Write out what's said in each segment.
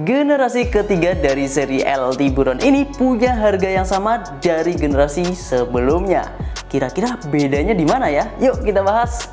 Generasi ketiga dari seri LT Buron ini punya harga yang sama dari generasi sebelumnya. Kira-kira bedanya di mana ya? Yuk kita bahas.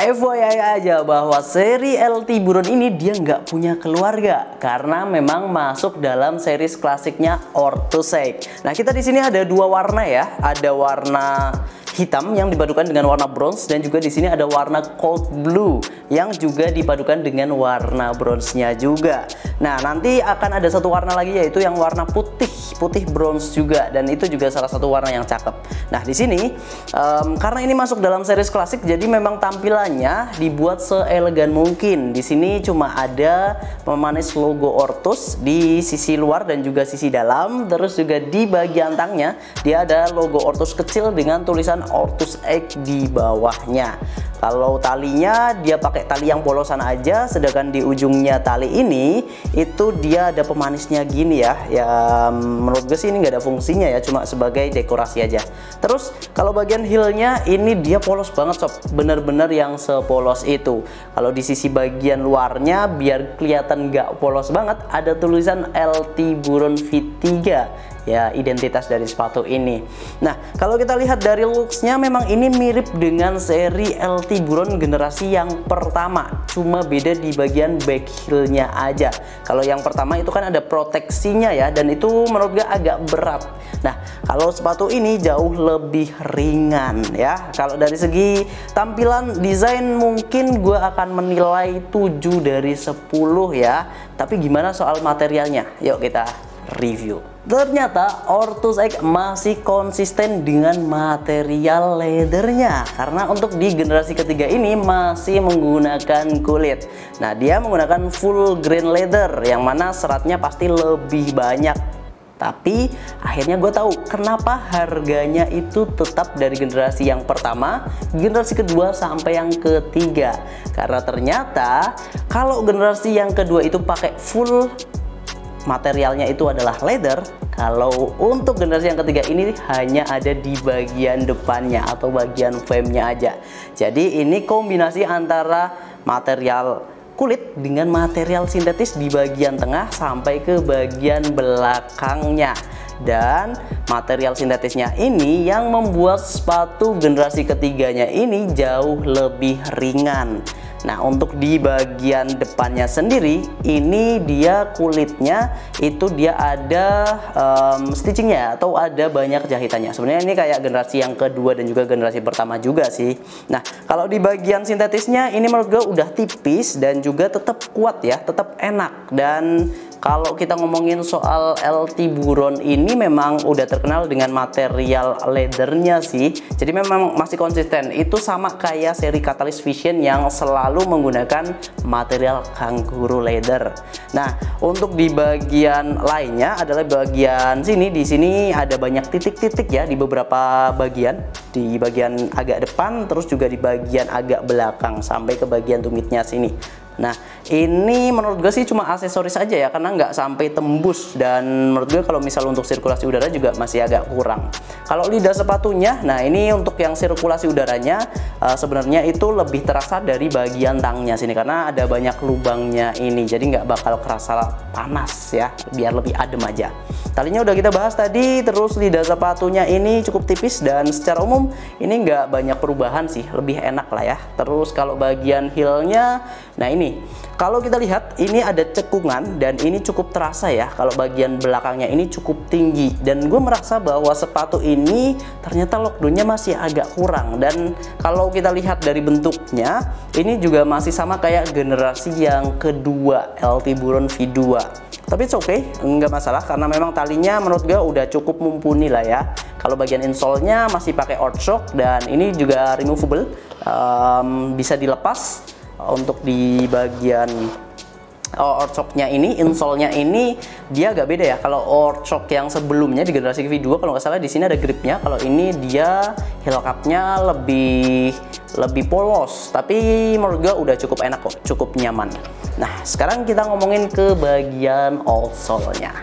FYI aja bahwa seri LT Buron ini dia nggak punya keluarga karena memang masuk dalam series klasiknya Orthoseg. Nah, kita di sini ada dua warna ya, ada warna hitam yang dipadukan dengan warna bronze dan juga di sini ada warna cold blue yang juga dipadukan dengan warna bronze-nya juga. Nah, nanti akan ada satu warna lagi yaitu yang warna putih bronze juga, dan itu juga salah satu warna yang cakep. Nah, di sini karena ini masuk dalam series klasik, jadi memang tampilannya dibuat seelegan mungkin. Di sini cuma ada pemanis logo Orthos di sisi luar dan juga sisi dalam, terus juga di bagian tangnya dia ada logo Orthos kecil dengan tulisan Orthoseg di bawahnya. Kalau talinya dia pakai tali yang polosan aja, sedangkan di ujungnya tali ini itu dia ada pemanisnya gini ya. Ya menurut gue sih ini nggak ada fungsinya ya, cuma sebagai dekorasi aja. Terus kalau bagian heelnya ini dia polos banget sob, bener-bener yang sepolos itu. Kalau di sisi bagian luarnya biar kelihatan nggak polos banget ada tulisan LT Buron V3 ya, identitas dari sepatu ini. Nah, kalau kita lihat dari looksnya memang ini mirip dengan seri LT Buron generasi yang pertama, cuma beda di bagian back heelnya aja. Kalau yang pertama itu kan ada proteksinya ya, dan itu menurut gue agak berat. Nah, kalau sepatu ini jauh lebih ringan ya. Kalau dari segi tampilan desain mungkin gue akan menilai 7 dari 10 ya. Tapi gimana soal materialnya? Yuk kita review. Ternyata Orthoseg masih konsisten dengan material leathernya, karena untuk di generasi ketiga ini masih menggunakan kulit. Nah, dia menggunakan full grain leather yang mana seratnya pasti lebih banyak. Tapi akhirnya gue tahu kenapa harganya itu tetap dari generasi yang pertama, generasi kedua sampai yang ketiga. Karena ternyata kalau generasi yang kedua itu pakai full materialnya itu adalah leather, kalau untuk generasi yang ketiga ini hanya ada di bagian depannya atau bagian frame-nya aja. Jadi ini kombinasi antara material kulit dengan material sintetis di bagian tengah sampai ke bagian belakangnya. Dan material sintetisnya ini yang membuat sepatu generasi ketiganya ini jauh lebih ringan. Nah, untuk di bagian depannya sendiri ini dia kulitnya itu dia ada stitchingnya atau ada banyak jahitannya. Sebenarnya ini kayak generasi yang kedua dan juga generasi pertama juga sih. Nah, kalau di bagian sintetisnya ini menurut gue udah tipis dan juga tetap kuat ya, tetap enak. Dan kalau kita ngomongin soal LT Buron ini memang udah terkenal dengan material leathernya sih. Jadi memang masih konsisten. Itu sama kayak seri Catalyst Vision yang selalu menggunakan material kangaroo leather. Nah, untuk di bagian lainnya adalah bagian sini. Di sini ada banyak titik-titik ya di beberapa bagian. Di bagian agak depan, terus juga di bagian agak belakang sampai ke bagian tumitnya sini. Nah, ini menurut gue sih cuma aksesoris aja ya, karena nggak sampai tembus, dan menurut gue kalau misal untuk sirkulasi udara juga masih agak kurang. Kalau lidah sepatunya, nah ini untuk yang sirkulasi udaranya sebenarnya itu lebih terasa dari bagian tangnya sini karena ada banyak lubangnya ini, jadi nggak bakal kerasa panas ya, biar lebih adem aja. Talinya udah kita bahas tadi, terus lidah sepatunya ini cukup tipis dan secara umum ini nggak banyak perubahan sih, lebih enak lah ya. Terus kalau bagian heelnya, nah ini kalau kita lihat ini ada cekungan dan ini cukup terasa ya. Kalau bagian belakangnya ini cukup tinggi dan gue merasa bahwa sepatu ini ternyata lockdownnya masih agak kurang. Dan kalau kita lihat dari bentuknya ini juga masih sama kayak generasi yang kedua LT Buron V2. Tapi it's okay, nggak masalah karena memang talinya menurut gue udah cukup mumpuni lah ya. Kalau bagian insole-nya masih pakai Orthoseg dan ini juga removable, bisa dilepas. Untuk di bagian Orthoseg-nya ini, insole-nya ini dia agak beda ya. Kalau Orthoseg yang sebelumnya di generasi V2 kalau nggak salah di sini ada gripnya. Kalau ini dia heel cup-nya lebih lebih polos, tapi menurut gue udah cukup enak kok, cukup nyaman. Nah, sekarang kita ngomongin ke bagian outsole-nya.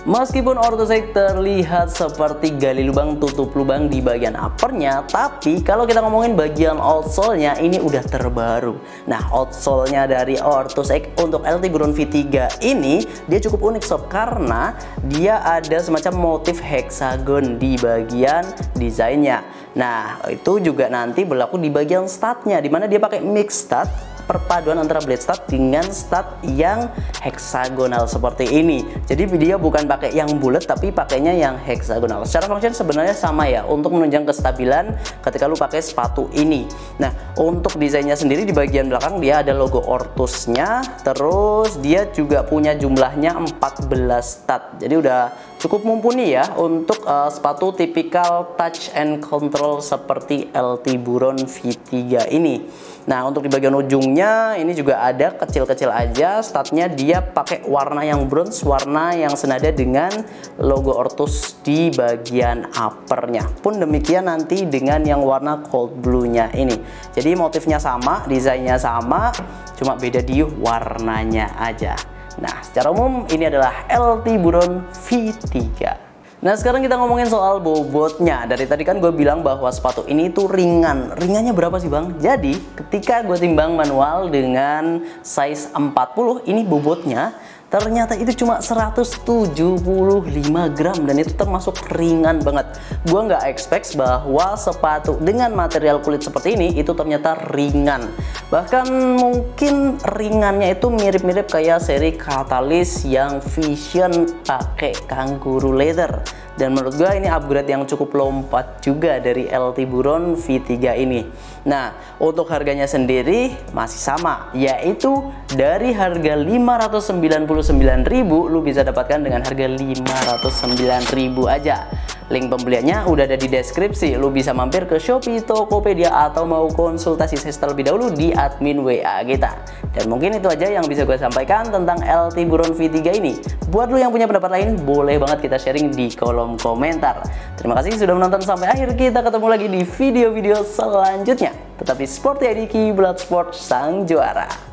Meskipun Orthosac terlihat seperti gali lubang tutup lubang di bagian uppernya, tapi kalau kita ngomongin bagian outsole-nya ini udah terbaru. Nah, outsole-nya dari Orthosac untuk LT Buron V3 ini dia cukup unik sob, karena dia ada semacam motif hexagon di bagian desainnya. Nah, itu juga nanti berlaku di bagian studnya, dimana dia pakai mix stud, perpaduan antara blade stud dengan stud yang heksagonal seperti ini. Jadi dia bukan pakai yang bulat, tapi pakainya yang heksagonal. Secara function sebenarnya sama ya, untuk menunjang kestabilan ketika lu pakai sepatu ini. Nah, untuk desainnya sendiri di bagian belakang dia ada logo Orthosnya, terus dia juga punya jumlahnya 14 stud. Jadi udah cukup mumpuni ya untuk sepatu tipikal touch and control seperti LT Buron V3 ini. Nah, untuk di bagian ujungnya ini juga ada kecil-kecil aja studnya, dia pakai warna yang bronze, warna yang senada dengan logo Orthos di bagian uppernya. Pun demikian nanti dengan yang warna cold blue-nya ini. Jadi motifnya sama, desainnya sama, cuma beda di warnanya aja. Nah, secara umum ini adalah LT Buron V3. Nah, sekarang kita ngomongin soal bobotnya. Dari tadi kan gue bilang bahwa sepatu ini tuh ringan. Ringannya berapa sih bang? Jadi ketika gue timbang manual dengan size 40, ini bobotnya ternyata itu cuma 175 gram, dan itu termasuk ringan banget. Gue nggak expect bahwa sepatu dengan material kulit seperti ini itu ternyata ringan. Bahkan mungkin ringannya itu mirip-mirip kayak seri Catalyst yang Vision pakai kangaroo leather. Dan menurut gue ini upgrade yang cukup lompat juga dari LT Buron V3 ini. Nah, untuk harganya sendiri masih sama, yaitu dari harga 599.000 lu bisa dapatkan dengan harga 509.000 aja. Link pembeliannya udah ada di deskripsi. Lu bisa mampir ke Shopee, Tokopedia, atau mau konsultasi saya terlebih dahulu di admin WA kita. Dan mungkin itu aja yang bisa gue sampaikan tentang LT Buron V3 ini. Buat lu yang punya pendapat lain, boleh banget kita sharing di kolom komentar. Terima kasih sudah menonton sampai akhir. Kita ketemu lagi di video-video selanjutnya. Tetap di Sporty ID Kiblat Sport, sang juara.